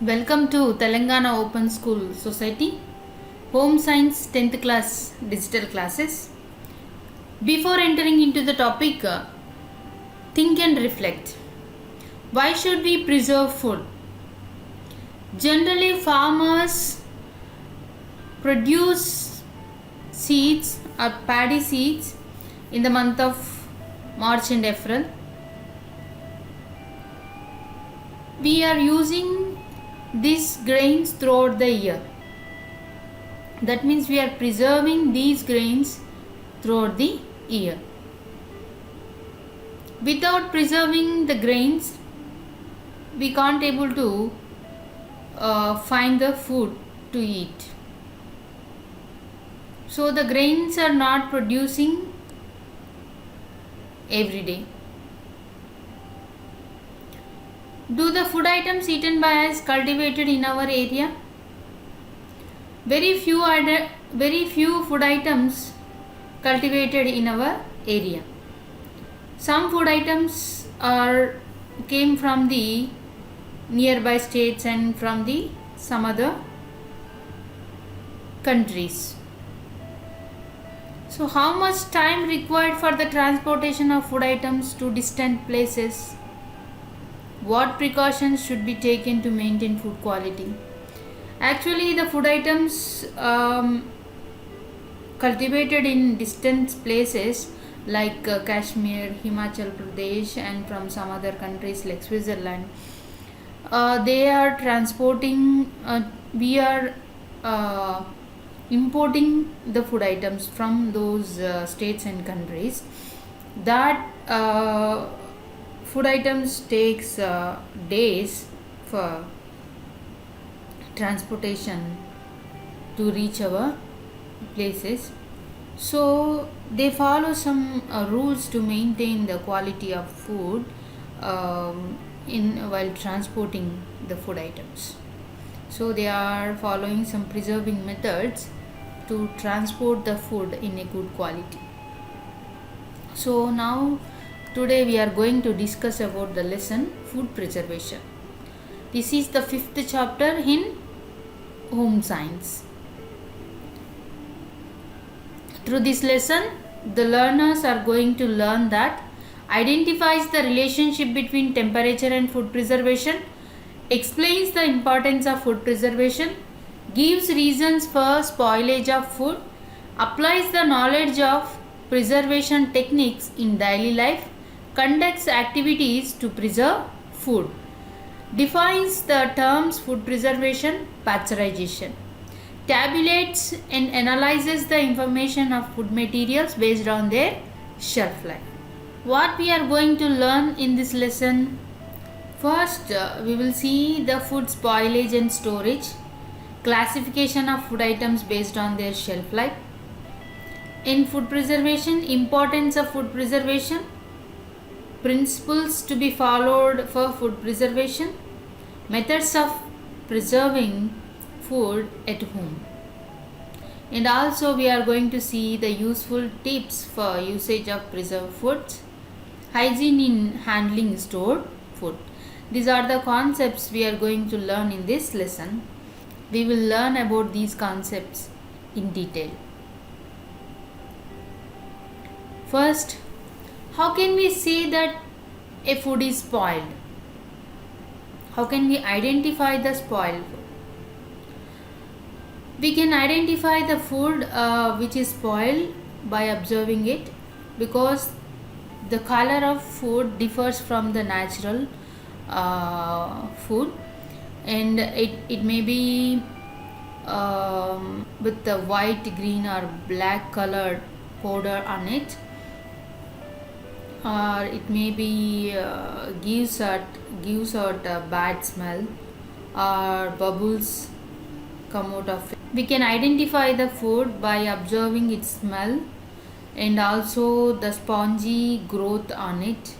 Welcome to Telangana Open School Society, Home Science 10th class digital classes. Before entering into the topic, think and reflect. Why should we preserve food? Generally, farmers produce seeds or paddy seeds in the month of March and April. We are using these grains throughout the year. That means we are preserving these grains throughout the year. Without preserving the grains, we can't able to find the food to eat. So the grains are not producing every day. Do the food items eaten by us cultivated in our area? Very few food items cultivated in our area. Some food items came from the nearby states and from the some other countries. So how much time required for the transportation of food items to distant places? What precautions should be taken to maintain food quality? Actually, the food items cultivated in distant places like Kashmir, Himachal Pradesh, and from some other countries like Switzerland, they are transporting. We are importing the food items from those states and countries. That food items takes days for transportation to reach our places. So they follow some rules to maintain the quality of food in while transporting the food items. So they are following some preserving methods to transport the food in a good quality. So now today we are going to discuss about the lesson food preservation. This is the 5th chapter in home science. Through this lesson, the learners are going to learn that identifies the relationship between temperature and food preservation, explains the importance of food preservation, gives reasons for spoilage of food, applies the knowledge of preservation techniques in daily life, conducts activities to preserve food, defines the terms food preservation, pasteurization, tabulates and analyzes the information of food materials based on their shelf life. What we are going to learn in this lesson? First, we will see the food spoilage and storage, classification of food items based on their shelf life. In food preservation, importance of food preservation, principles to be followed for food preservation, methods of preserving food at home. And also we are going to see the useful tips for usage of preserved foods, hygiene in handling stored food. These are the concepts we are going to learn in this lesson. We will learn about these concepts in detail. First, how can we say that a food is spoiled? How can we identify the spoiled food? We can identify the food which is spoiled by observing it, because the color of food differs from the natural food, and it may be with the white, green or black colored powder on it, or it may be gives out a bad smell, or bubbles come out of it. We can identify the food by observing its smell and also the spongy growth on it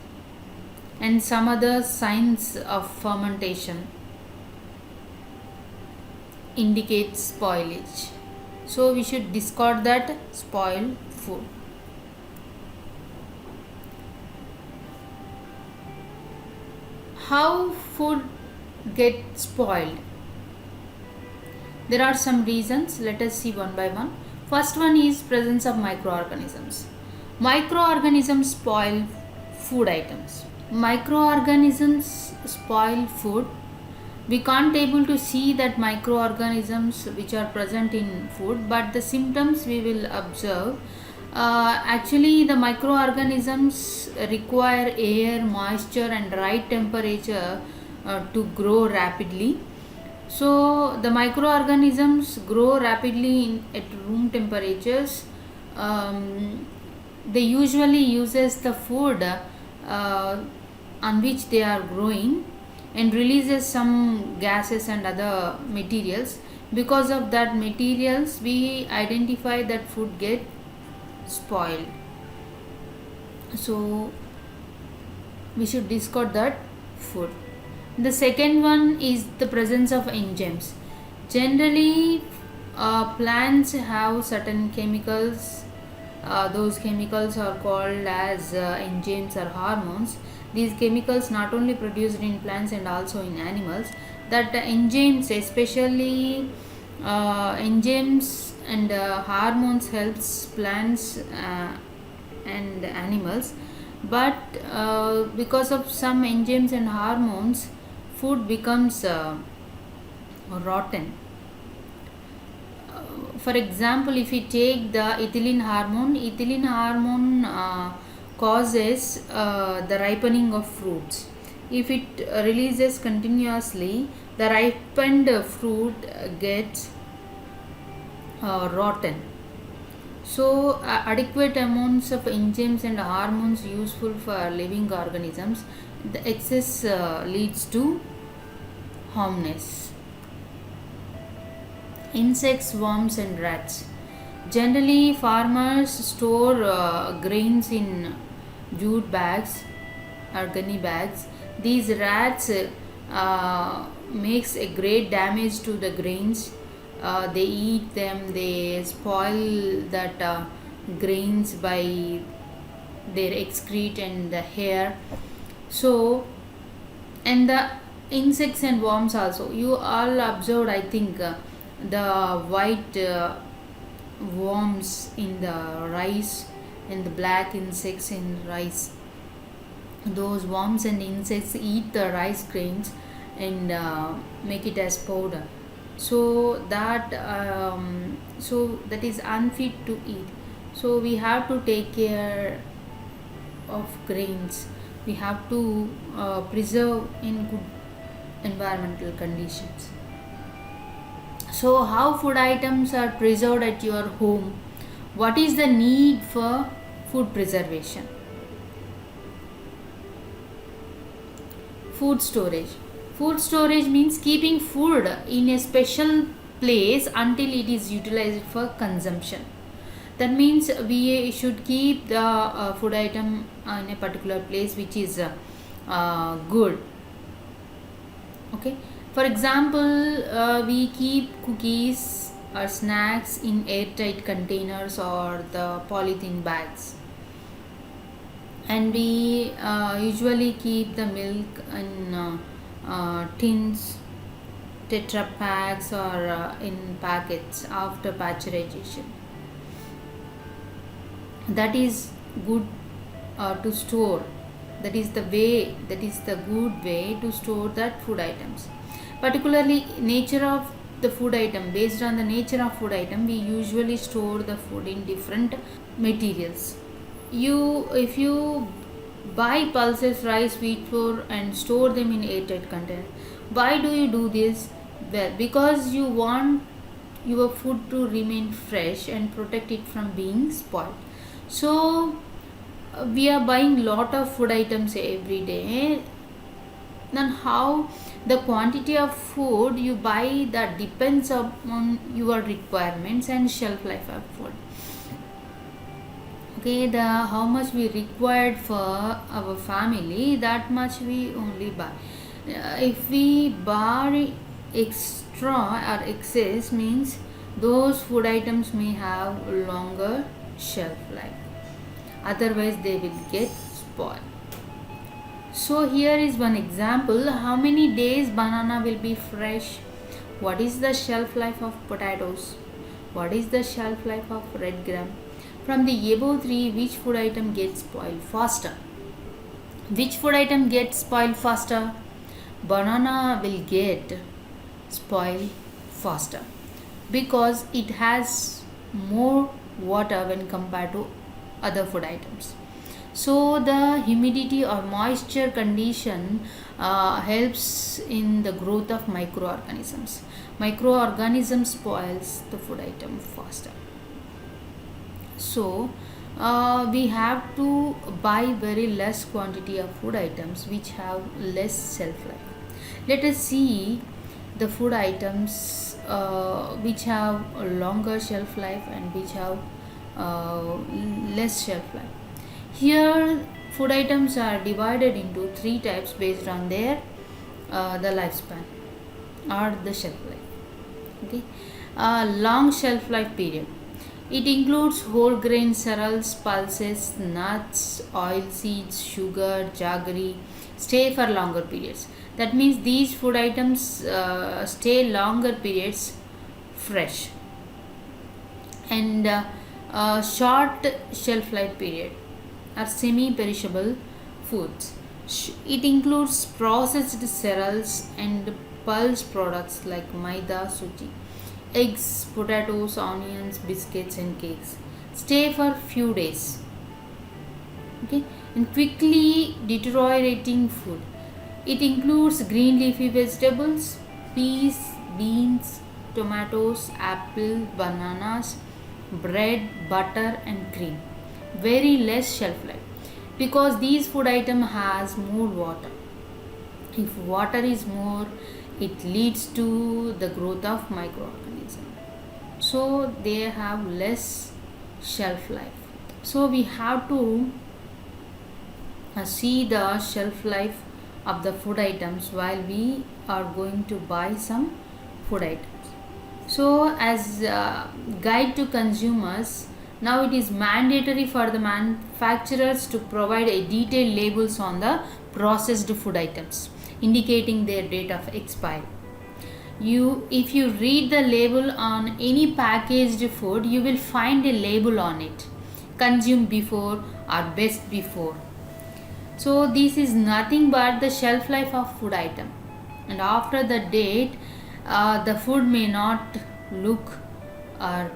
and some other signs of fermentation indicates spoilage. So we should discard that spoiled food. How food get spoiled? There are some reasons. Let us see one by one. First one is presence of microorganisms. Microorganisms spoil food items. Microorganisms spoil food. We can't able to see that microorganisms which are present in food, but the symptoms we will observe. Actually, the microorganisms require air, moisture, and right temperature to grow rapidly. So the microorganisms grow rapidly at room temperatures. They usually uses the food on which they are growing and releases some gases and other materials. Because of that materials, we identify that food get spoiled. So we should discard that food. The second one is the presence of enzymes. Generally, plants have certain chemicals. Those chemicals are called as enzymes or hormones. These chemicals not only produced in plants and also in animals. That enzymes, especially enzymes and hormones, helps plants and animals. But because of some enzymes and hormones, food becomes rotten. For example, if we take the ethylene hormone causes the ripening of fruits. If it releases continuously, the ripened fruit gets rotten. So adequate amounts of enzymes and hormones useful for living organisms, the excess leads to harmness. Insects, worms, and rats. Generally, farmers store grains in jute bags or gunny bags. These rats makes a great damage to the grains. They eat them, they spoil that grains by their excrete and the hair. So, and the insects and worms also. You all observed, I think, the white worms in the rice and the black insects in rice. Those worms and insects eat the rice grains and make it as powder. So that is unfit to eat. So we have to take care of grains. We have to preserve in good environmental conditions. So how food items are preserved at your home? What is the need for food preservation? Food storage. Food storage means keeping food in a special place until it is utilized for consumption. That means we should keep the food item in a particular place which is good. Okay. For example, we keep cookies or snacks in airtight containers or the polythene bags. And we usually keep the milk in tins, tetra packs, or in packets after pasteurization. That is good to store. That is the good way to store that food items. Particularly nature of the food item. Based on the nature of food item, we usually store the food in different materials. If you buy pulses, rice, wheat flour and store them in airtight container. Why do you do this? Well, because you want your food to remain fresh and protect it from being spoiled. So we are buying lot of food items every day. Then how the quantity of food you buy, that depends upon your requirements and shelf life of food. Okay, the how much we required for our family, that much we only buy. If we buy extra or excess, means those food items may have longer shelf life, otherwise they will get spoiled. So here is one example. How many days banana will be fresh? What is the shelf life of potatoes? What is the shelf life of red gram? From the above three, which food item gets spoiled faster? Which food item gets spoiled faster? Banana will get spoiled faster because it has more water when compared to other food items. So the humidity or moisture condition helps in the growth of microorganisms. Microorganisms spoils the food item faster. So we have to buy very less quantity of food items which have less shelf life. Let us see the food items which have a longer shelf life and which have less shelf life. Here food items are divided into three types based on their the lifespan or the shelf life. Okay, long shelf life period. It includes whole grain cereals, pulses, nuts, oil seeds, sugar, jaggery. Stay for longer periods. That means these food items stay longer periods fresh. And short shelf life period are semi-perishable foods. It includes processed cereals and pulse products like maida, suji, eggs, potatoes, onions, biscuits, and cakes. Stay for few days. Okay, and quickly deteriorating food. It includes green leafy vegetables, peas, beans, tomatoes, apple, bananas, bread, butter, and cream. Very less shelf life because these food item has more water. If water is more, it leads to the growth of microorganism, so they have less shelf life. So we have to see the shelf life of the food items while we are going to buy some food items. So as guide to consumers, now it is mandatory for the manufacturers to provide a detailed labels on the processed food items indicating their date of expiry. If you read the label on any packaged food, you will find a label on it, consumed before or best before. So this is nothing but the shelf life of food item, and after the date the food may not look or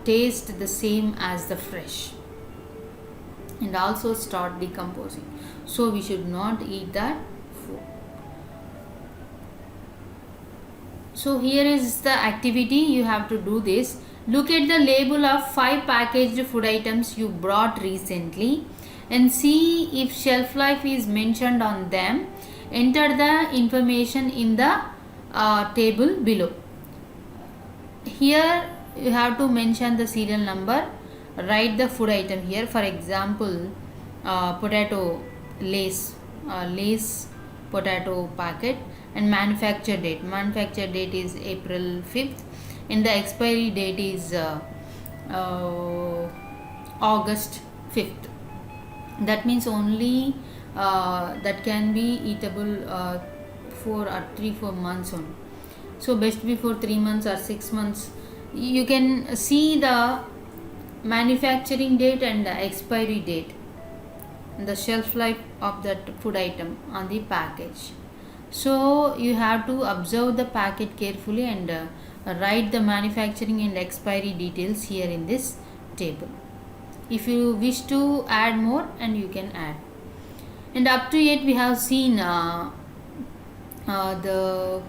taste the same as the fresh, and also start decomposing. So we should not eat that food. So here is the activity you have to do this. Look at the label of 5 packaged food items you brought recently and see if shelf life is mentioned on them. Enter the information in the table below. Here you have to mention the serial number, write the food item here. For example, potato lace potato packet, and manufacture date. Manufacture date is April 5th and the expiry date is August 5th. That means only that can be eatable for 3-4 months only. So best before 3 months or 6 months. You can see the manufacturing date and the expiry date, the shelf life of that food item on the package. So you have to observe the packet carefully and write the manufacturing and expiry details here in this table. If you wish to add more, and you can add. And up to yet we have seen the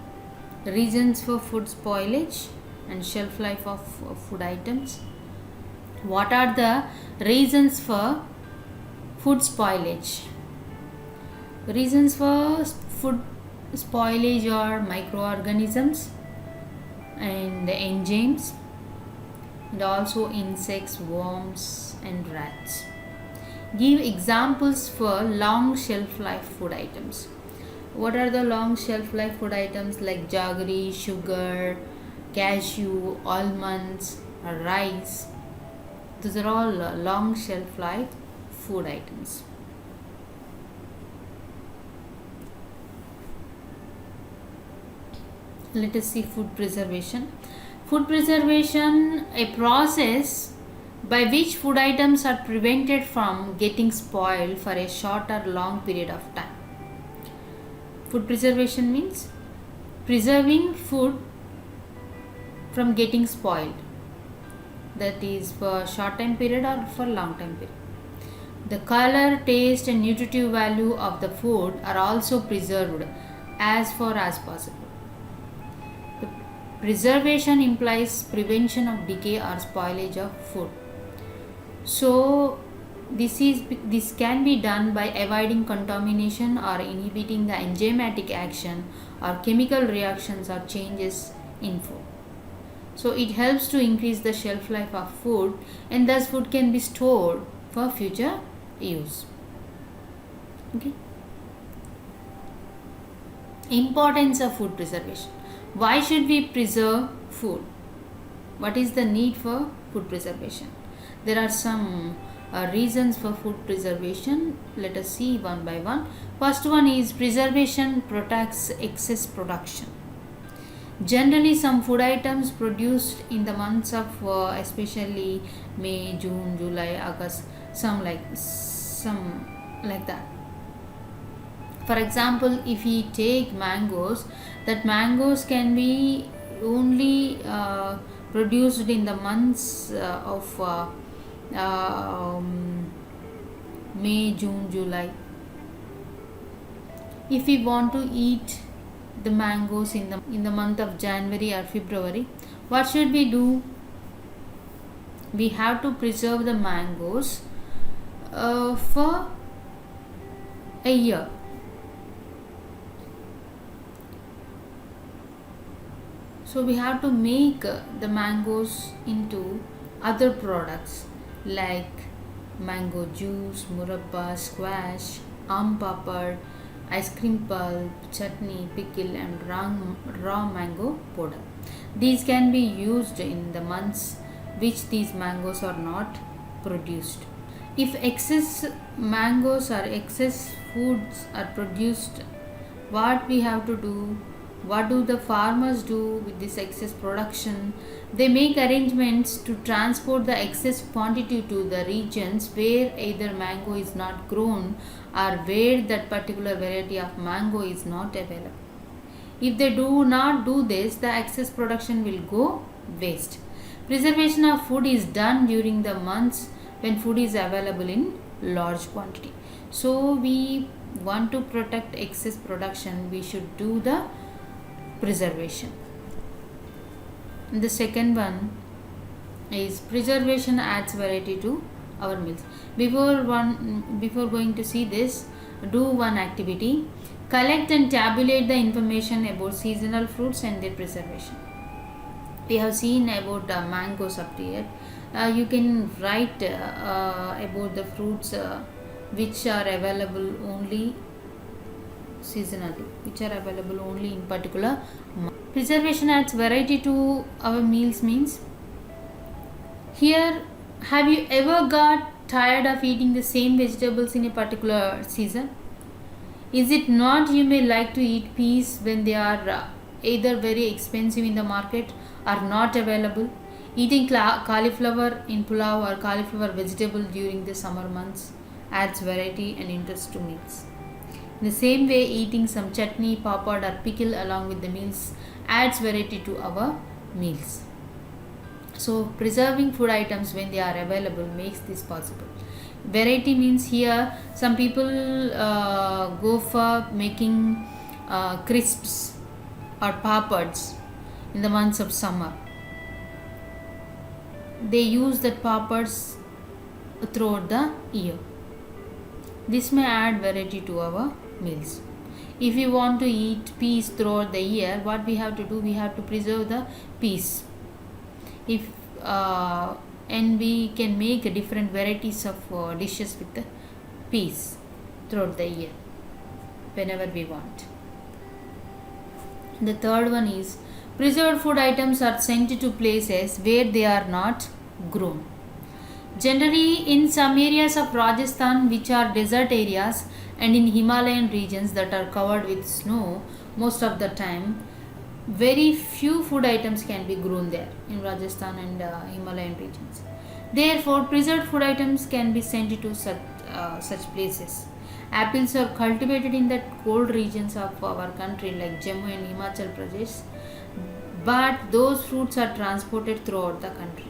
reasons for food spoilage and shelf life of food items. What are the reasons for food spoilage? Reasons for food spoilage are microorganisms and enzymes, and also insects, worms, and rats. Give examples for long shelf life food items. What are the long shelf life food items like jaggery, sugar, cashew, almonds, rice? These are all long shelf life food items. Let us see food preservation. Food preservation, a process by which food items are prevented from getting spoiled for a short or long period of time. Food preservation means preserving food from getting spoiled, that is for short time period or for long time period. The color, taste and nutritive value of the food are also preserved as far as possible. The preservation implies prevention of decay or spoilage of food. So this can be done by avoiding contamination or inhibiting the enzymatic action or chemical reactions or changes in food. So it helps to increase the shelf life of food, and thus food can be stored for future use. Okay. Importance of food preservation. Why should we preserve food? What is the need for food preservation? There are some reasons for food preservation. Let us see one by one. First one is preservation protects excess production. Generally, some food items produced in the months of especially May, June, July, August, some like that. For example, if we take mangoes, that mangoes can be only produced in the months of May, June, July. If we want to eat the mangoes in the month of January or February, what should we do? We have to preserve the mangoes for a year. So we have to make the mangoes into other products like mango juice, murabba, squash, aam papad, ice cream pulp, chutney, pickle and raw mango powder. These can be used in the months which these mangoes are not produced. If excess mangoes or excess foods are produced, what we have to do? What do the farmers do with this excess production? They make arrangements to transport the excess quantity to the regions where either mango is not grown or where that particular variety of mango is not available. If they do not do this, the excess production will go waste. Preservation of food is done during the months when food is available in large quantity. So we want to protect excess production, we should do the preservation. The second one is preservation adds variety to our meals. Before going to see this, do one activity. Collect and tabulate the information about seasonal fruits and their preservation. We have seen about mangoes up here. You can write about the fruits which are available only seasonally, which are available only in particular month. Preservation adds variety to our meals means, here, have you ever got tired of eating the same vegetables in a particular season? Is it not you may like to eat peas when they are either very expensive in the market or not available? Eating cauliflower in pulao or cauliflower vegetable during the summer months adds variety and interest to meals. In the same way, eating some chutney, papad or pickle along with the meals adds variety to our meals. So preserving food items when they are available makes this possible. Variety means here some people go for making crisps or papads in the months of summer. They use that papads throughout the year. This may add variety to our meals. If we want to eat peas throughout the year, what we have to do? We have to preserve the peas. And we can make different varieties of dishes with the peas throughout the year whenever we want. The third one is preserved food items are sent to places where they are not grown. Generally, in some areas of Rajasthan, which are desert areas, and in Himalayan regions that are covered with snow most of the time, Very few food items can be grown there in Rajasthan and Himalayan regions. Therefore, preserved food items can be sent to such places. Apples are cultivated in the cold regions of our country like Jammu and Himachal Pradesh, but those fruits are transported throughout the country.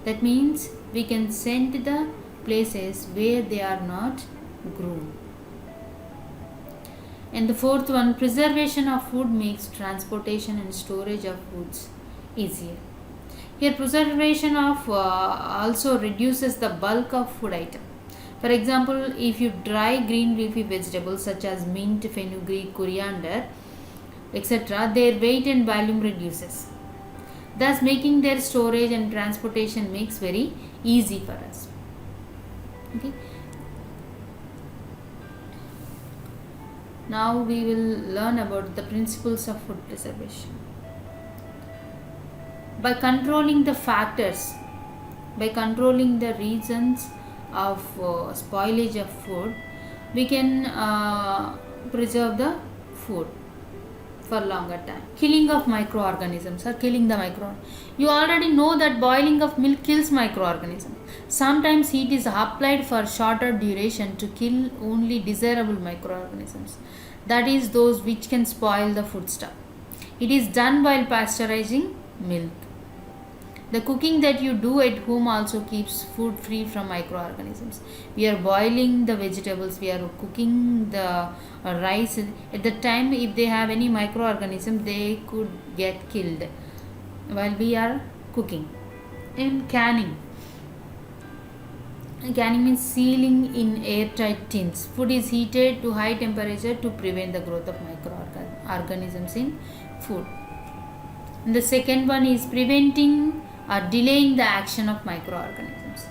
That means we can send the places where they are not grown. And the fourth one, preservation of food makes transportation and storage of foods easier. Here, preservation of also reduces the bulk of food item. For example, if you dry green leafy vegetables such as mint, fenugreek, coriander, etc., their weight and volume reduces. Thus, making their storage and transportation makes very easy for us. Okay. Now we will learn about the principles of food preservation. By controlling the factors, by controlling the reasons of spoilage of food, we can preserve the food for longer time. Killing of microorganisms or killing the micro. You already know that boiling of milk kills microorganisms. Sometimes heat is applied for shorter duration to kill only desirable microorganisms, that is those which can spoil the foodstuff. It is done while pasteurizing milk. The cooking that you do at home also keeps food free from microorganisms. We are boiling the vegetables, we are cooking the rice. At the time, if they have any microorganism, they could get killed while we are cooking. In canning, canning means sealing in airtight tins. Food is heated to high temperature to prevent the growth of microorganisms in food. And the second one is preventing or delaying the action of microorganisms.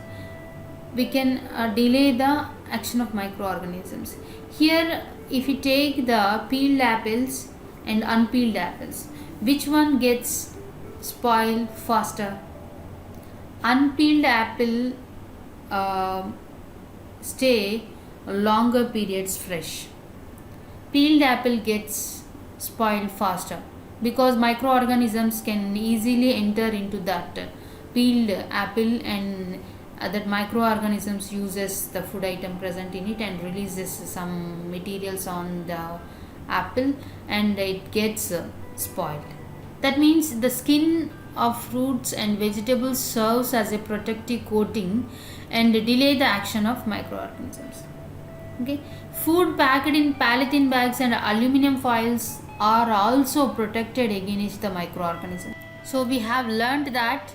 We can delay the action of microorganisms. Here, if you take the peeled apples and unpeeled apples, which one gets spoiled faster? Unpeeled apple stay longer periods fresh. Peeled apple gets spoiled faster because microorganisms can easily enter into that peeled apple, and that microorganisms uses the food item present in it and releases some materials on the apple and it gets spoiled. That means the skin of fruits and vegetables serves as a protective coating and delay the action of microorganisms. Okay. Food packed in polythene bags and aluminum foils are also protected against the microorganisms. So we have learned that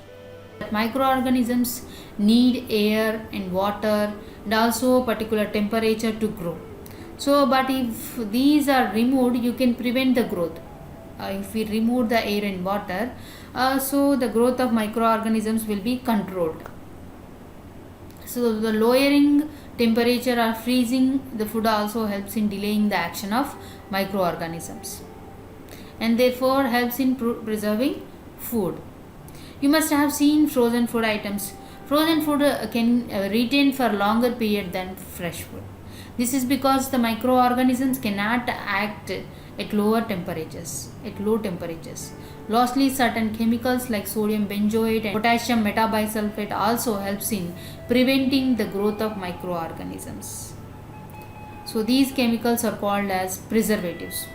microorganisms need air and water and also particular temperature to grow. So but if these are removed, you can prevent the growth. If we remove the air and water, so the growth of microorganisms will be controlled. So the lowering temperature or freezing the food also helps in delaying the action of microorganisms and therefore helps in preserving food. You must have seen frozen food items. Frozen food can retain for longer period than fresh food. This is because the microorganisms cannot act at low temperatures. Lastly, certain chemicals like sodium benzoate and potassium metabisulfate also helps in preventing the growth of microorganisms. So these chemicals are called as preservatives.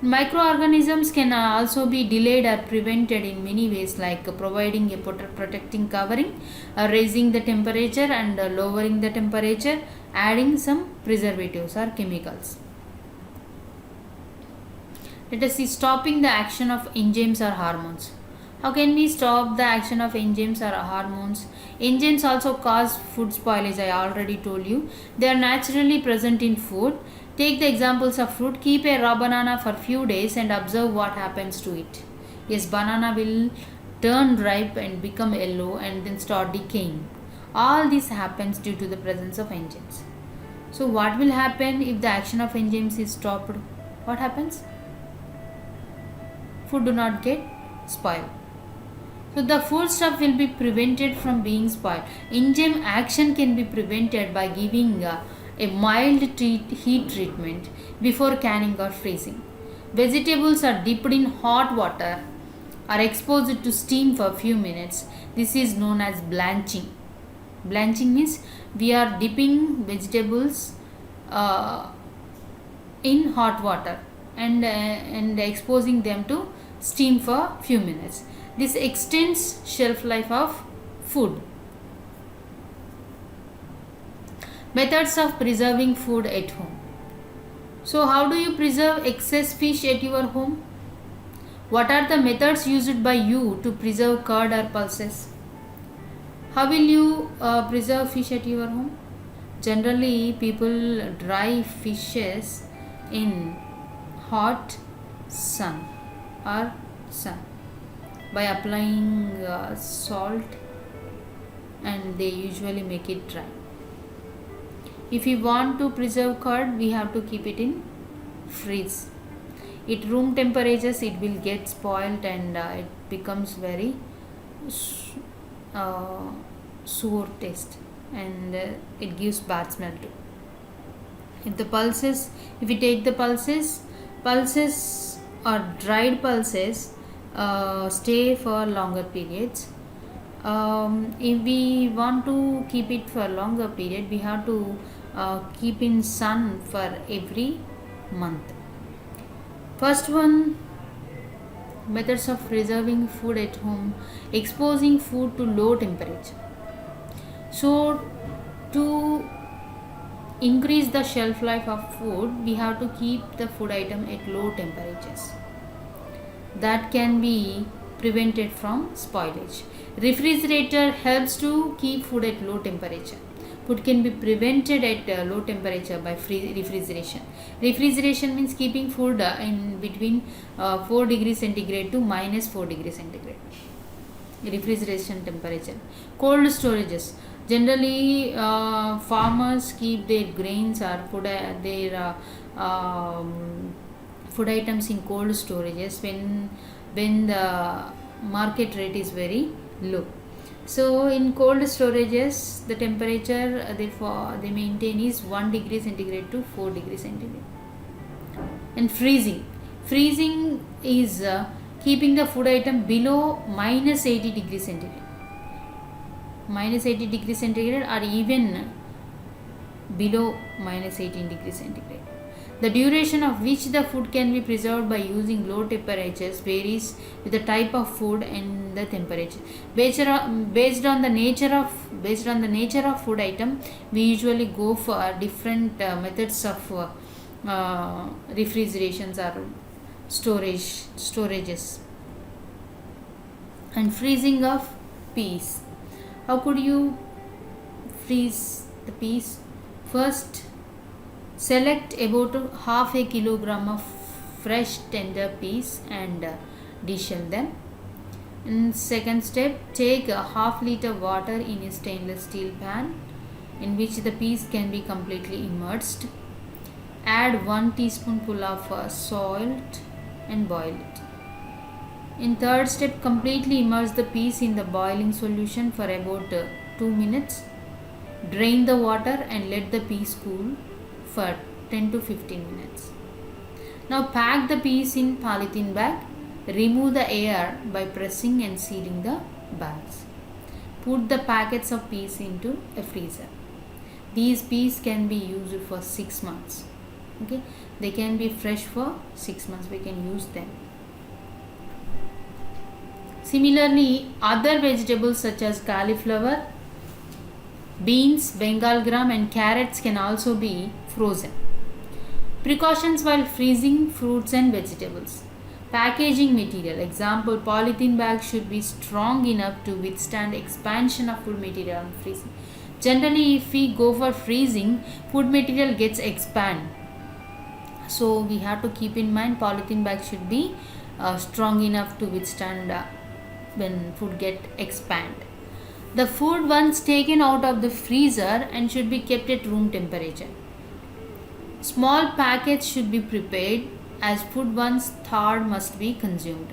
Microorganisms can also be delayed or prevented in many ways, like providing a protecting covering, raising the temperature and lowering the temperature, adding some preservatives or chemicals. Let us see stopping the action of enzymes or hormones. How can we stop the action of enzymes or hormones? Enzymes also cause food spoilage, I already told you. They are naturally present in food. Take the examples of fruit. Keep a raw banana for few days and observe what happens to it. Yes, banana will turn ripe and become yellow and then start decaying. All this happens due to the presence of enzymes. So what will happen if the action of enzymes is stopped? What happens? Food do not get spoiled. So the food stuff will be prevented from being spoiled. Enzyme action can be prevented by giving a mild heat treatment before canning or freezing. Vegetables are dipped in hot water or exposed to steam for a few minutes. This is known as blanching. Blanching means we are dipping vegetables in hot water and exposing them to steam for few minutes. This extends shelf life of food. Methods of preserving food at home. So, how do you preserve excess fish at your home? What are the methods used by you to preserve curd or pulses? How will you preserve fish at your home? Generally, people dry fishes in hot sun or sun by applying salt, and they usually make it dry. If we want to preserve curd, we have to keep it in freeze. At room temperatures, it will get spoiled and it becomes very sour taste, and it gives bad smell too. If we take the pulses or dried pulses stay for longer periods. If we want to keep it for a longer period, we have to keep in sun for every month. First one, methods of preserving food at home: exposing food to low temperature. So to increase the shelf life of food, we have to keep the food item at low temperatures. That can be prevented from spoilage. Refrigerator helps to keep food at low temperature. Food can be prevented at low temperature by refrigeration. Refrigeration means keeping food in between 4 degrees centigrade to minus 4 degrees centigrade. Refrigeration temperature. Cold storages. Generally, farmers keep their grains or their food items in cold storages when the market rate is very low. So in cold storages, the temperature they maintain is 1 degree centigrade to 4 degrees centigrade. And freezing is keeping the food item below minus 80 degrees centigrade. Minus 80 degrees centigrade or even below minus 18 degrees centigrade. The duration of which the food can be preserved by using low temperatures varies with the type of food and the temperature. Based on the nature of food item, we usually go for different methods of refrigerations or storages. And freezing of peas. How could you freeze the peas? First, select about half a kilogram of fresh tender peas and deshell them. In second step, take a half liter water in a stainless steel pan in which the peas can be completely immersed. Add 1 teaspoonful of salt and boil it. In third step, completely immerse the peas in the boiling solution for about 2 minutes. Drain the water and let the peas cool for 10 to 15 minutes. Now pack the peas in polythene bag. Remove the air by pressing and sealing the bags. Put the packets of peas into a freezer. These peas can be used for 6 months. Okay, they can be fresh for 6 months. We can use them. Similarly, other vegetables such as cauliflower, beans, Bengal gram and carrots can also be frozen. Precautions while freezing fruits and vegetables. Packaging material. Example, polythene bags should be strong enough to withstand expansion of food material on freezing. Generally, if we go for freezing, food material gets expand. So we have to keep in mind polythene bags should be strong enough to withstand when food get expand. The food once taken out of the freezer and should be kept at room temperature. Small packets should be prepared as food once thawed must be consumed.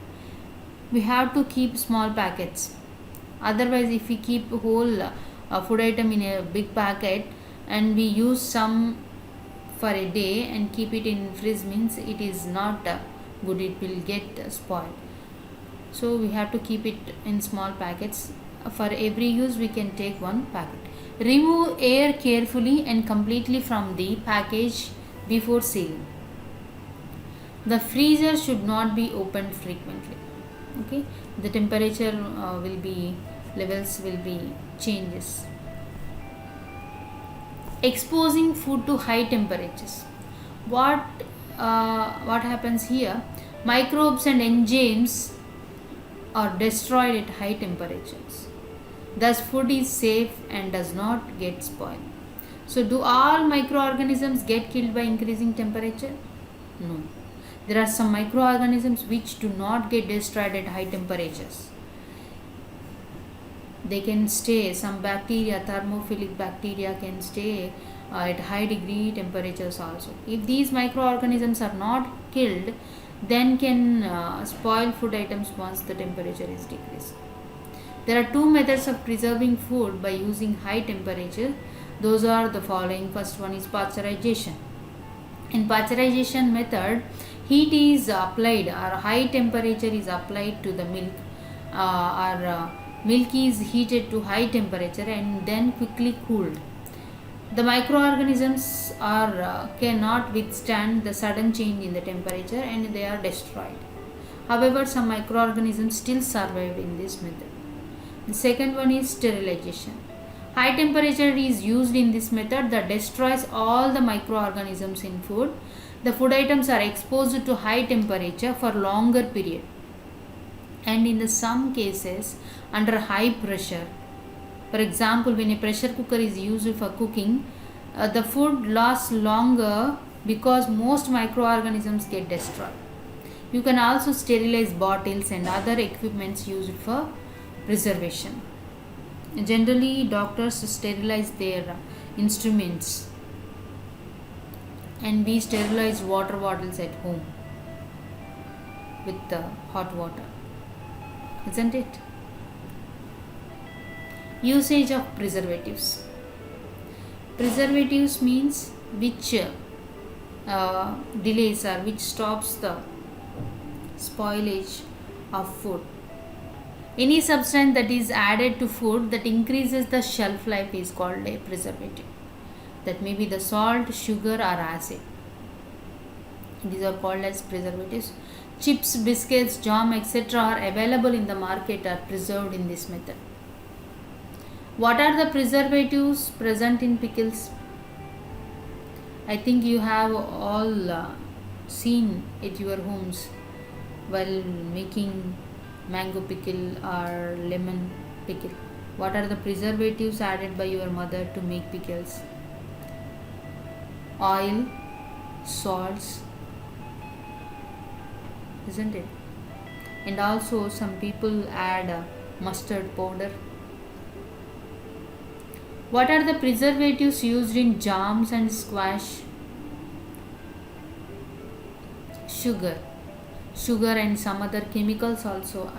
We have to keep small packets. Otherwise, if we keep a whole food item in a big packet and we use some for a day and keep it in fridge means it is not good, it will get spoiled. So we have to keep it in small packets. For every use we can take one packet. Remove air carefully and completely from the package before sealing. The freezer should not be opened frequently. Okay, the temperature will be levels will be changes. Exposing food to high temperatures. What happens here? Microbes and enzymes are destroyed at high temperatures. Thus, food is safe and does not get spoiled. So, do all microorganisms get killed by increasing temperature? No. There are some microorganisms which do not get destroyed at high temperatures. They can stay, some bacteria, thermophilic bacteria can stay at high degree temperatures also. If these microorganisms are not killed, then can spoil food items once the temperature is decreased. There are two methods of preserving food by using high temperature. Those are the following. First one is pasteurization. In pasteurization method, heat is applied or high temperature is applied to the milk or milk is heated to high temperature and then quickly cooled. The microorganisms cannot withstand the sudden change in the temperature and they are destroyed. However, some microorganisms still survive in this method. The second one is sterilization. High temperature is used in this method that destroys all the microorganisms in food. The food items are exposed to high temperature for longer period and in some cases under high pressure. For example, when a pressure cooker is used for cooking, the food lasts longer because most microorganisms get destroyed. You can also sterilize bottles and other equipments used for preservation. Generally, doctors sterilize their instruments and we sterilize water bottles at home with hot water, isn't it? Usage of preservatives. Preservatives means which delays or which stops the spoilage of food. Any substance that is added to food that increases the shelf life is called a preservative. That may be the salt, sugar or acid. These are called as preservatives. Chips, biscuits, jam, etc. are available in the market are preserved in this method. What are the preservatives present in pickles? I think you have all seen at your homes while making mango pickle or lemon pickle. What are the preservatives added by your mother to make pickles? Oil, salts, isn't it? And also some people add mustard powder. What are the preservatives used in jams and squash? Sugar and some other chemicals also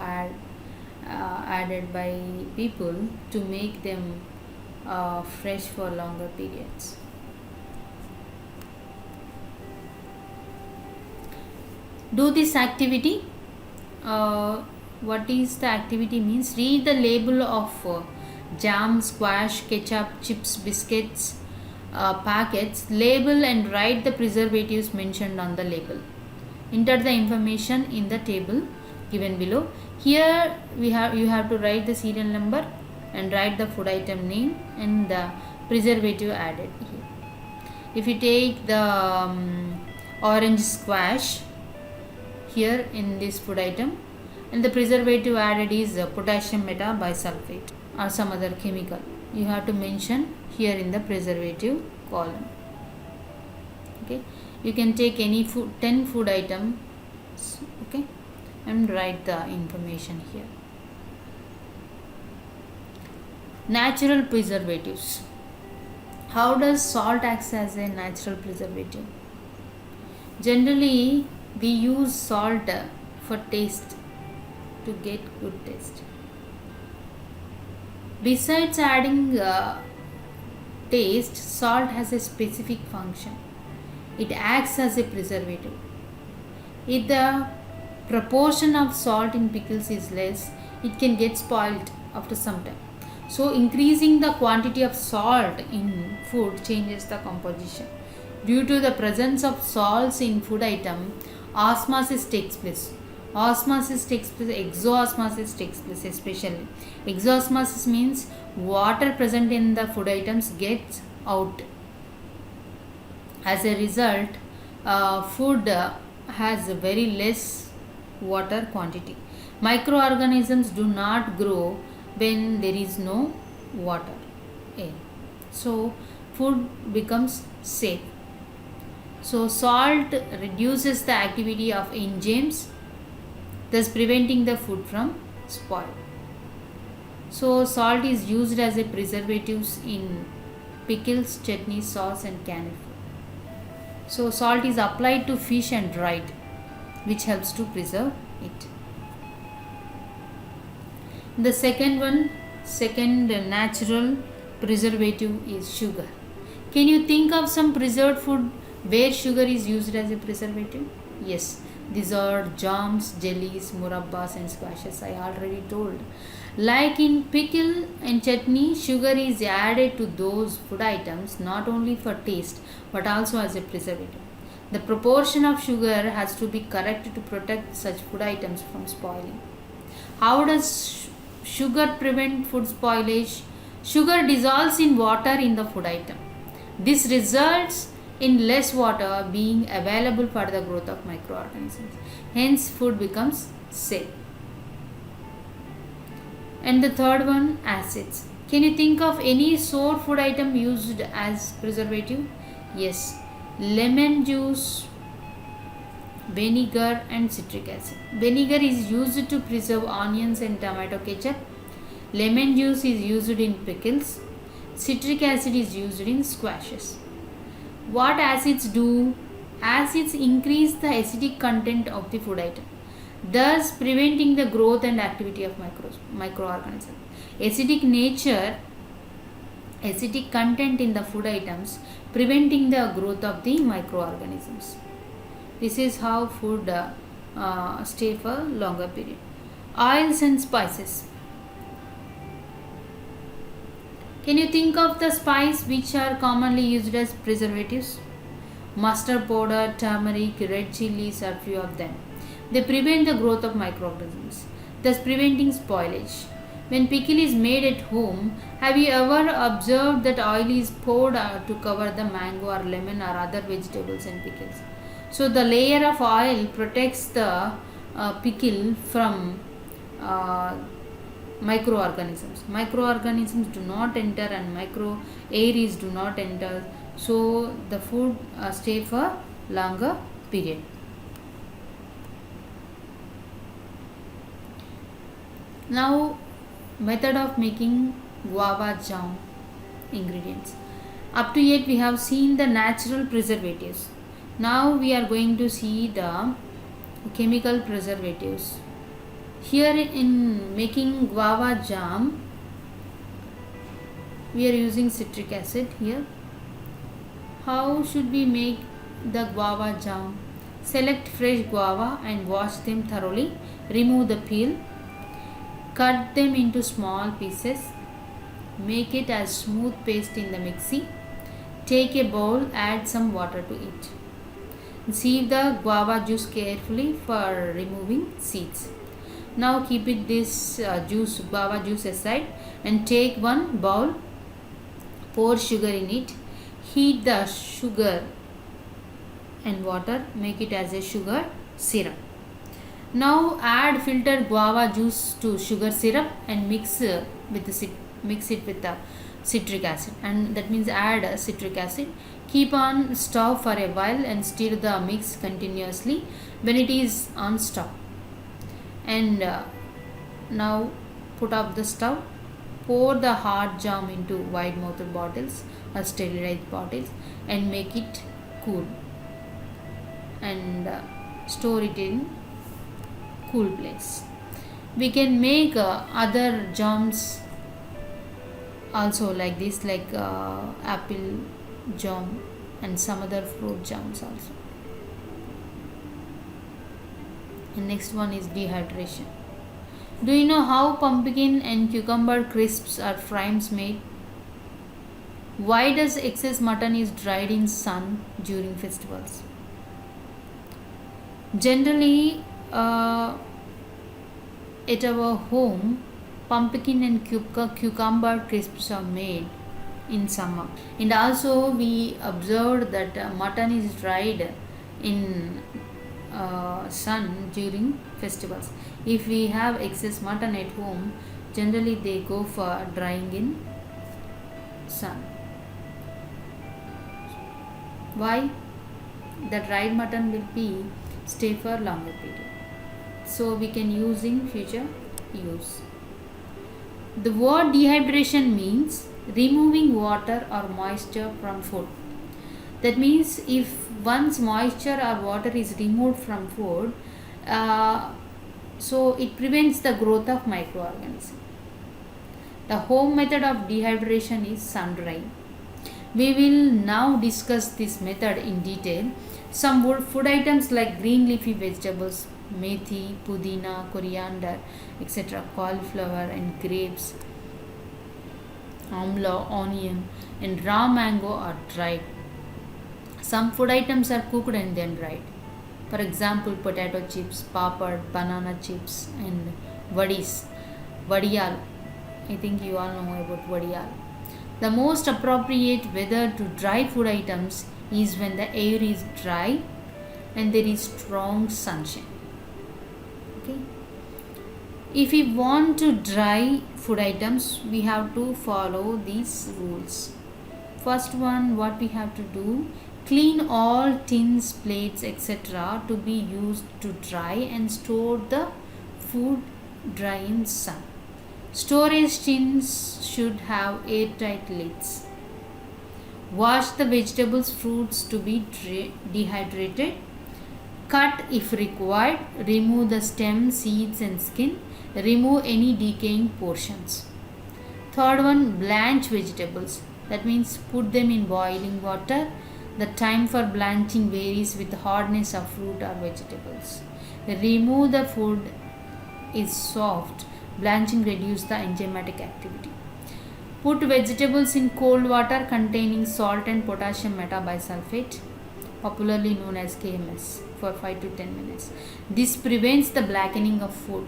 added by people to make them fresh for longer periods. Do this activity. What is the activity means? Read the label of jam, squash, ketchup, chips, biscuits packets, label and write the preservatives mentioned on the label. Enter the information in the table given below. Here you have to write the serial number and write the food item name and the preservative added here. If you take the orange squash here in this food item and the preservative added is potassium metabisulfate or some other chemical, you have to mention here in the preservative column. Okay, you can take any 10 food items, okay, and write the information here. Natural preservatives. How does salt act as a natural preservative? Generally we use salt for taste, to get good taste. Besides adding taste, salt has a specific function. It acts as a preservative. If the proportion of salt in pickles is less, it can get spoiled after some time. So, increasing the quantity of salt in food changes the composition. Due to the presence of salts in food item, osmosis takes place. Exoosmosis takes place especially. Exoosmosis means water present in the food items gets out. As a result, food has very less water quantity. Microorganisms do not grow when there is no water. So, food becomes safe. So, salt reduces the activity of enzymes, thus preventing the food from spoil. So, salt is used as a preservatives in pickles, chutney, sauce, and canned food. So, salt is applied to fish and dried, which helps to preserve it. The second natural preservative is sugar. Can you think of some preserved food where sugar is used as a preservative? Yes, these are jams, jellies, murabbas, and squashes. I already told. Like in pickle and chutney, sugar is added to those food items not only for taste but also as a preservative. The proportion of sugar has to be correct to protect such food items from spoiling. How does sugar prevent food spoilage? Sugar dissolves in water in the food item. This results in less water being available for the growth of microorganisms. Hence, food becomes safe. And the third one, acids. Can you think of any sour food item used as preservative? Yes, lemon juice, vinegar, and citric acid. Vinegar is used to preserve onions and tomato ketchup. Lemon juice is used in pickles. Citric acid is used in squashes. What acids do? Acids increase the acidic content of the food item, thus preventing the growth and activity of microorganisms. Acidic content in the food items preventing the growth of the microorganisms. This is how food stay for longer period. Oils and spices. Can you think of the spice which are commonly used as preservatives? Mustard powder, turmeric, red chilies are few of them. They prevent the growth of microorganisms, thus preventing spoilage. When pickle is made at home, have you ever observed that oil is poured to cover the mango or lemon or other vegetables and pickles? So the layer of oil protects the pickle from microorganisms. Microorganisms do not enter and micro aeries do not enter. So the food stay for longer period. Now, method of making guava jam ingredients. Up to yet we have seen the natural preservatives. Now we are going to see the chemical preservatives. Here in making guava jam, we are using citric acid here. How should we make the guava jam? Select fresh guava and wash them thoroughly. Remove the peel. Cut them into small pieces. Make it as smooth paste in the mixie. Take a bowl, add some water to it. Sieve the guava juice carefully for removing seeds. Now keep this guava juice aside and take one bowl. Pour sugar in it. Heat the sugar and water. Make it as a sugar syrup. Now add filtered guava juice to sugar syrup and mix it with the citric acid, and that means add citric acid. Keep on stove for a while and stir the mix continuously when it is on stove. And now put off the stove. Pour the hard jam into wide mouthed bottles or sterilized bottles and make it cool, and store it in cool place. We can make other jams also like this, like apple jam and some other fruit jams also. And next one is dehydration. Do you know how pumpkin and cucumber crisps are frames made? Why does excess mutton is dried in sun during festivals? Generally, at our home, pumpkin and cucumber crisps are made in summer, and also we observed that mutton is dried in sun during festivals. If we have excess mutton at home, generally they go for drying in sun. Why? The dried mutton will be stay for longer period, so we can use in future use. The word dehydration means removing water or moisture from food. That means if once moisture or water is removed from food, so it prevents the growth of microorganisms. The home method of dehydration is sun drying. We will now discuss this method in detail. Some food items like green leafy vegetables, methi, pudina, coriander, etc., cauliflower and grapes, amla, onion, and raw mango are dried. Some food items are cooked and then dried. For example, potato chips, papad, banana chips, and vadis. Vadiyal. I think you all know about vadiyal. The most appropriate weather to dry food items is when the air is dry and there is strong sunshine. Okay. If we want to dry food items, we have to follow these rules. First one, what we have to do, clean all tins, plates, etc. to be used to dry and store the food dry in sun. Storage tins should have airtight lids. Wash the vegetables, fruits to be dehydrated. Cut if required. Remove the stem, seeds and skin. Remove any decaying portions. Third one, blanch vegetables. That means put them in boiling water. The time for blanching varies with the hardness of fruit or vegetables. Remove the food is soft. Blanching reduces the enzymatic activity. Put vegetables in cold water containing salt and potassium metabisulfate, popularly known as KMS, for 5 to 10 minutes. This prevents the blackening of food.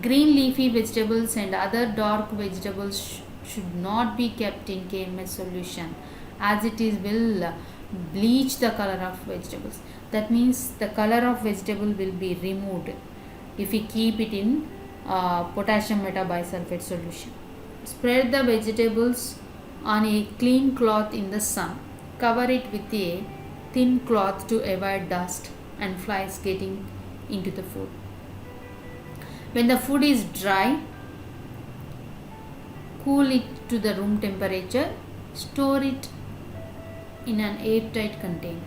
Green leafy vegetables and other dark vegetables should not be kept in KMS solution, as it will bleach the color of vegetables. That means the color of vegetable will be removed if we keep it in potassium metabisulfate solution. Spread the vegetables on a clean cloth in the sun. Cover it with a thin cloth to avoid dust and flies getting into the food. When the food is dry, cool it to the room temperature. Store it in an airtight container.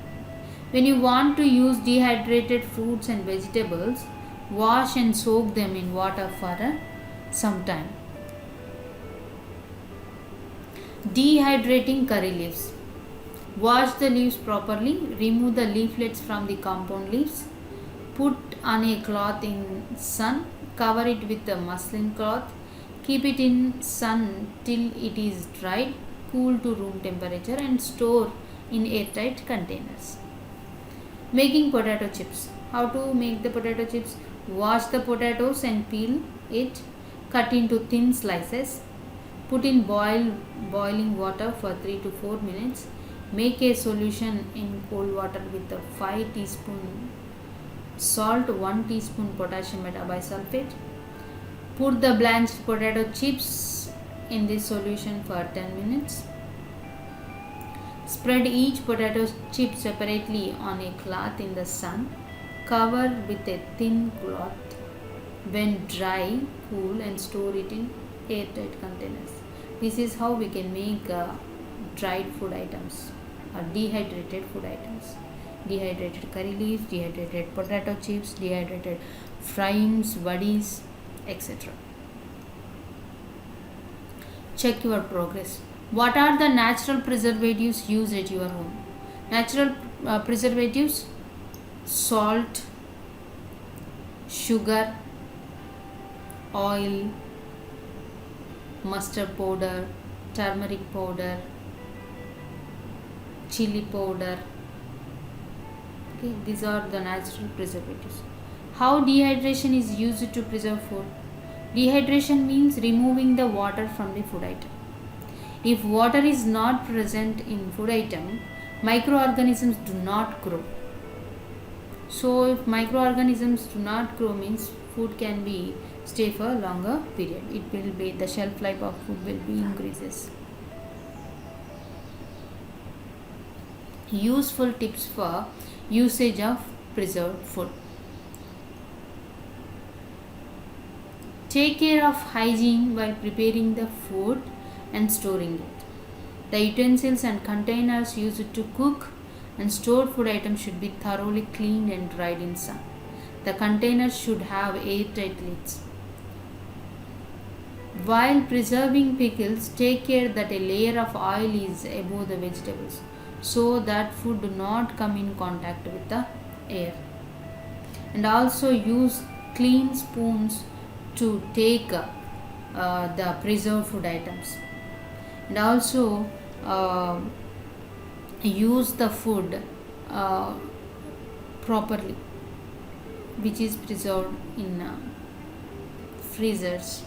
When you want to use dehydrated fruits and vegetables, wash and soak them in water for some time. Dehydrating curry leaves. Wash the leaves properly. Remove the leaflets from the compound leaves. Put on a cloth in sun. Cover it with a muslin cloth. Keep it in sun till it is dried. Cool to room temperature and store in airtight containers. Making potato chips. How to make the potato chips? Wash the potatoes and peel it. Cut into thin slices. Put in boiling water for 3 to 4 minutes. Make a solution in cold water with 5 teaspoon salt, 1 teaspoon potassium metabisulfate. Put the blanched potato chips in this solution for 10 minutes. Spread each potato chip separately on a cloth in the sun. Cover with a thin cloth. When dry, cool and store it in airtight containers. This is how we can make dried food items or dehydrated food items. Dehydrated curry leaves, dehydrated potato chips, dehydrated fryings, vadis, etc. check your progress. What are the natural preservatives used at your home? Natural preservatives: salt, sugar, oil, mustard powder, turmeric powder, chili powder. Okay, these are the natural preservatives. How dehydration is used to preserve food? Dehydration means removing the water from the food item. If water is not present in food item, microorganisms do not grow. So if microorganisms do not grow means food can be stay for a longer period. It will be, the shelf life of food will be increases. Useful tips for usage of preserved food. Take care of hygiene while preparing the food and storing it. The utensils and containers used to cook and store food items should be thoroughly cleaned and dried in sun. The containers should have airtight lids. While preserving pickles, take care that a layer of oil is above the vegetables so that food do not come in contact with the air. And also use clean spoons to take the preserved food items. And also use the food properly which is preserved in freezers.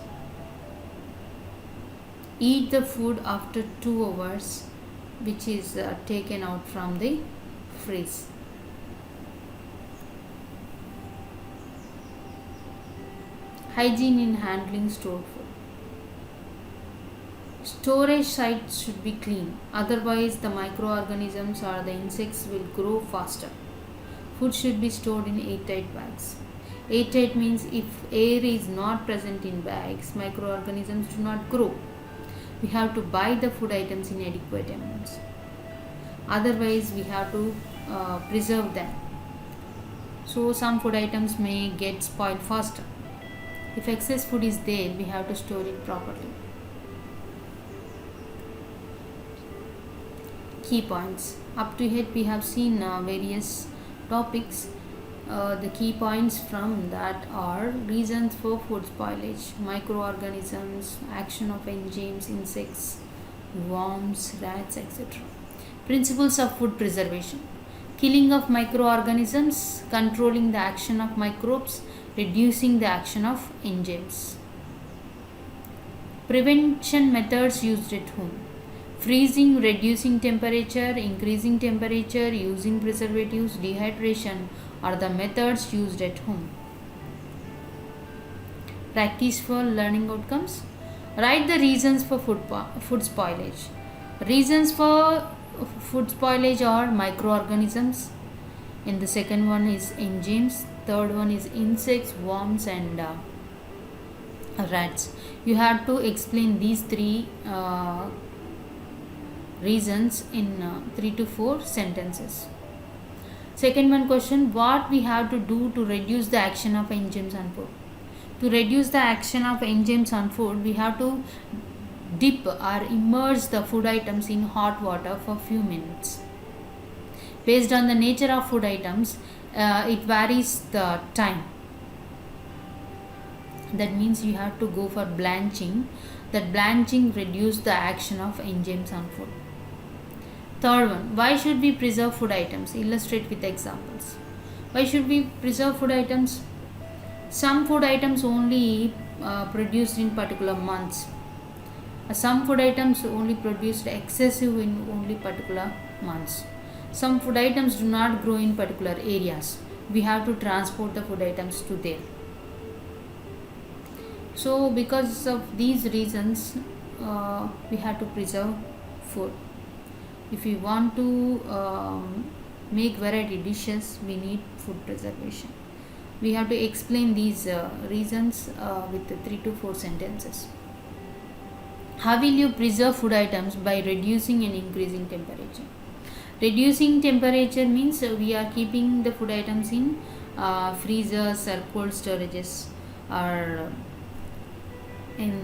Eat the food after 2 hours which is taken out from the freeze. Hygiene in handling stored food. Storage sites should be clean, otherwise the microorganisms or the insects will grow faster. Food should be stored in airtight bags. Airtight means if air is not present in bags, microorganisms do not grow. We have to buy the food items in adequate amounts. Otherwise, we have to preserve them. So, some food items may get spoiled faster. If excess food is there, we have to store it properly. Key points. Up to here, we have seen various topics. The key points from that are reasons for food spoilage, microorganisms, action of enzymes, insects, worms, rats, etc. Principles of food preservation: killing of microorganisms, controlling the action of microbes, reducing the action of enzymes. Prevention methods used at home: freezing, reducing temperature, increasing temperature, using preservatives, dehydration are the methods used at home. Practice for learning outcomes. Write the reasons for food spoilage. Reasons for food spoilage are microorganisms, and the second one is enzymes, third one is insects, worms, and rats. You have to explain these three reasons in 3 to 4 sentences. Second one question: what we have to do to reduce the action of enzymes on food? To reduce the action of enzymes on food, we have to dip or immerse the food items in hot water for few minutes. Based on the nature of food items, it varies the time. That means you have to go for blanching. That blanching reduces the action of enzymes on food. Third one: why should we preserve food items? Illustrate with examples. Why should we preserve food items? Some food items only produced in particular months. Some food items only produced excessive in only particular months. Some food items do not grow in particular areas. We have to transport the food items to there. So because of these reasons, we have to preserve food. If we want to make variety dishes, we need food preservation. We have to explain these reasons with 3 to 4 sentences. How will you preserve food items? By reducing and increasing temperature. Reducing temperature means we are keeping the food items in freezers or cold storages, or in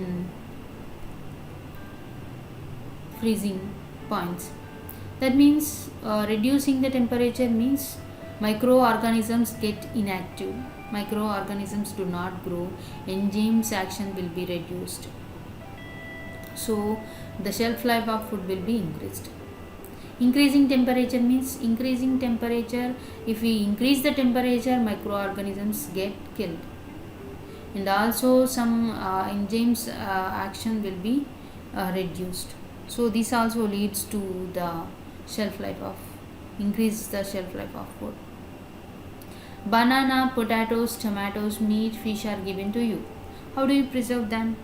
freezing points. That means reducing the temperature means microorganisms get inactive. Microorganisms do not grow. Enzymes action will be reduced. So the shelf life of food will be increased. Increasing temperature means increasing temperature. If we increase the temperature, microorganisms get killed, and also some enzymes action will be reduced. So this also leads to the shelf life of increase the shelf life of food. Banana, potatoes, tomatoes, meat, fish are given to you. How do you preserve them?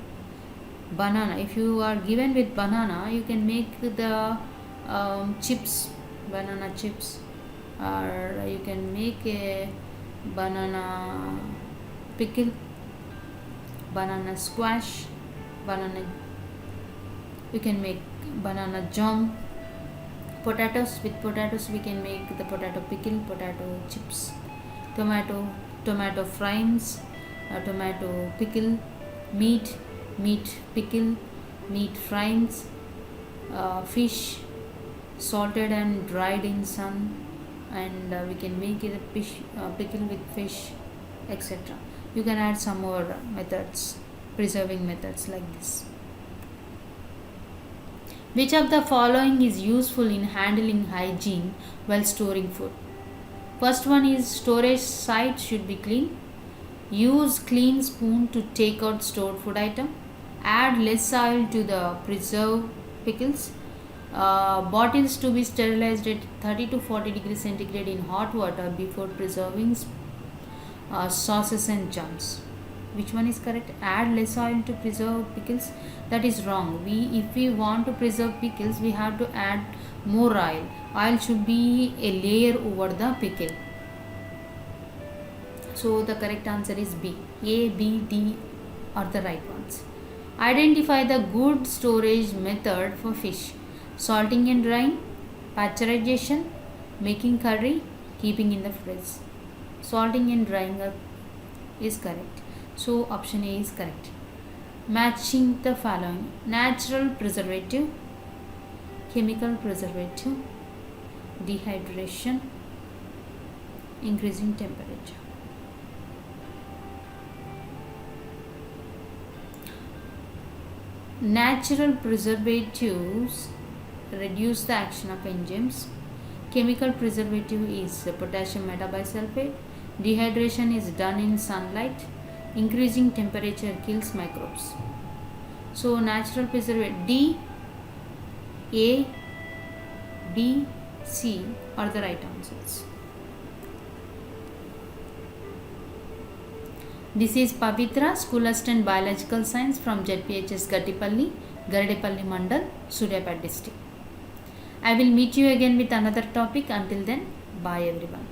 Banana, if you are given with banana, you can make the chips, banana chips, or you can make a banana pickle, banana squash, banana, you can make banana jam. Potatoes, with potatoes we can make the potato pickle, potato chips. Tomato fries, tomato pickle. Meat pickle, meat fries. Fish, salted and dried in sun, and we can make it a fish pickle with fish, etc. You can add some more methods, preserving methods like this. Which of the following is useful in handling hygiene while storing food? First one is storage site should be clean. Use clean spoon to take out stored food item. Add less oil to the preserved pickles. Bottles to be sterilized at 30 to 40 degrees centigrade in hot water before preserving sauces and jams. Which one is correct? Add less oil to preserve pickles. That is wrong. If we want to preserve pickles, we have to add more oil. Oil should be a layer over the pickle. So the correct answer is B. A, B, D are the right ones. Identify the good storage method for fish. Salting and drying, pasteurization, making curry, keeping in the fridge. Salting and drying is correct. So option A is correct. Matching the following: natural preservative, chemical preservative, dehydration, increasing temperature. Natural preservatives reduce the action of enzymes. Chemical preservative is potassium metabisulfate. Dehydration is done in sunlight. Increasing temperature kills microbes. So natural preservative D, A, B, C are the right answers. This is Pavitra, School Assistant Biological Science from ZPHS Gattipalli, Garadepalli Mandal, Suryapet district. I will meet you again with another topic. Until then, bye everyone.